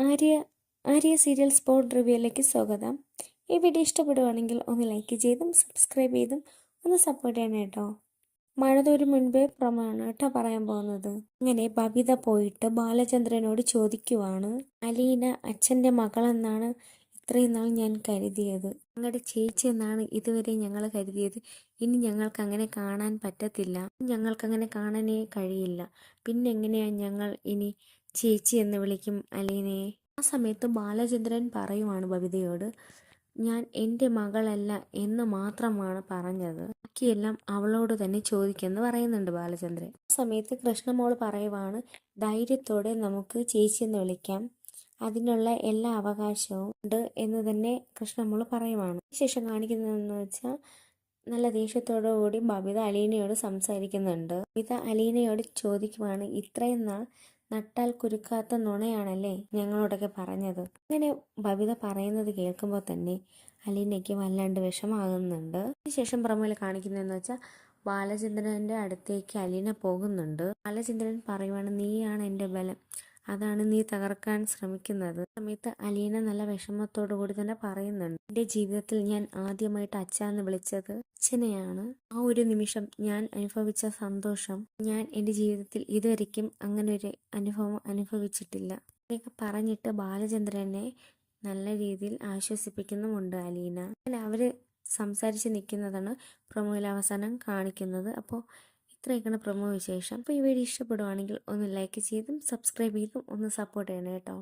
Arya Arya serial spot റിവ്യൂയിലേക്ക് സ്വാഗതം. ഈ video ഇഷ്ടപ്പെടുവാണെങ്കിൽ ഒന്ന് ലൈക്ക് ചെയ്തും സബ്സ്ക്രൈബ് ചെയ്തും ഒന്ന് സപ്പോർട്ട് ചെയ്യണം കേട്ടോ. മഴ തോരും മുൻപേ പ്രമാണം കേട്ടോ പറയാൻ പോകുന്നത്. അങ്ങനെ ബബിത പോയിട്ട് ബാലചന്ദ്രനോട് ചോദിക്കുവാണ്, അലീന അച്ഛൻ്റെ മകളെന്നാണ് ഇത്രയും നാൾ ഞാൻ കരുതിയത്. ഞങ്ങളുടെ ചേച്ചി എന്നാണ് ഇതുവരെ ഞങ്ങൾ കരുതിയത്. ഇനി ഞങ്ങൾക്ക് അങ്ങനെ കാണാൻ പറ്റത്തില്ല. ഞങ്ങൾക്കങ്ങനെ കാണാനേ കഴിയില്ല. പിന്നെ എങ്ങനെയാണ് ഞങ്ങൾ ഇനി ചേച്ചി എന്ന് വിളിക്കും അലീനയെ? ആ സമയത്ത് ബാലചന്ദ്രൻ പറയുവാണ് ബബിതയോട്, ഞാൻ എൻ്റെ മകളല്ല എന്ന് മാത്രമാണ് പറഞ്ഞത്, ബാക്കിയെല്ലാം അവളോട് തന്നെ ചോദിക്കുമെന്ന് പറയുന്നുണ്ട് ബാലചന്ദ്രൻ. ആ സമയത്ത് കൃഷ്ണമോൾ പറയുവാണ്, ധൈര്യത്തോടെ നമുക്ക് ചേച്ചി എന്ന് വിളിക്കാം, അതിനുള്ള എല്ലാ അവകാശവും ഉണ്ട് എന്ന് തന്നെ കൃഷ്ണമോൾ പറയുവാണ്. ശേഷം കാണിക്കുന്നതെന്ന് വെച്ചാൽ നല്ല ദേഷ്യത്തോടു കൂടി ബബിത അലീനയോട് സംസാരിക്കുന്നുണ്ട്. ബബിത അലീനയോട് ചോദിക്കുവാണ്, ഇത്രയും നാൾ നട്ടാൽ കുരുക്കാത്ത നുണയാണല്ലേ ഞങ്ങളോടൊക്കെ പറഞ്ഞത്. അങ്ങനെ ബബിത പറയുന്നത് കേൾക്കുമ്പോൾ തന്നെ അലീനയ്ക്ക് വല്ലാണ്ട് വിഷമാകുന്നുണ്ട്. അതിനുശേഷം പ്രമോയിൽ കാണിക്കുന്നതെന്ന് വെച്ചാൽ ബാലചന്ദ്രൻ്റെ അടുത്തേക്ക് അലീന പോകുന്നുണ്ട്. ബാലചന്ദ്രൻ പറയുവാണ്, നീയാണ് എൻ്റെ ബലം, അതാണ് നീ തകർക്കാൻ ശ്രമിക്കുന്നത്. സമയത്ത് അലീന നല്ല വിഷമത്തോടു കൂടി തന്നെ പറയുന്നുണ്ട്, എൻ്റെ ജീവിതത്തിൽ ഞാൻ ആദ്യമായിട്ട് അച്ഛ എന്ന് വിളിച്ചത് അച്ഛനെയാണ്. ആ ഒരു നിമിഷം ഞാൻ അനുഭവിച്ച സന്തോഷം ഞാൻ എൻ്റെ ജീവിതത്തിൽ ഇതുവരെയ്ക്കും അങ്ങനെ ഒരു അനുഭവം അനുഭവിച്ചിട്ടില്ല. ഇതൊക്കെ പറഞ്ഞിട്ട് ബാലചന്ദ്രനെ നല്ല രീതിയിൽ ആശ്വസിപ്പിക്കുന്നുമുണ്ട് അലീന. അങ്ങനെ അവർ സംസാരിച്ച് നിൽക്കുന്നതാണ് പ്രൊമോയിൽ അവസാനം കാണിക്കുന്നത്. അപ്പോൾ ഇത്രയൊക്കെയാണ് പ്രൊമോ വിശേഷം. അപ്പോൾ ഈ വീഡിയോ ഇഷ്ടപ്പെടുവാണെങ്കിൽ ഒന്ന് ലൈക്ക് ചെയ്തും സബ്സ്ക്രൈബ് ചെയ്തും ഒന്ന് സപ്പോർട്ട് ചെയ്യണം കേട്ടോ.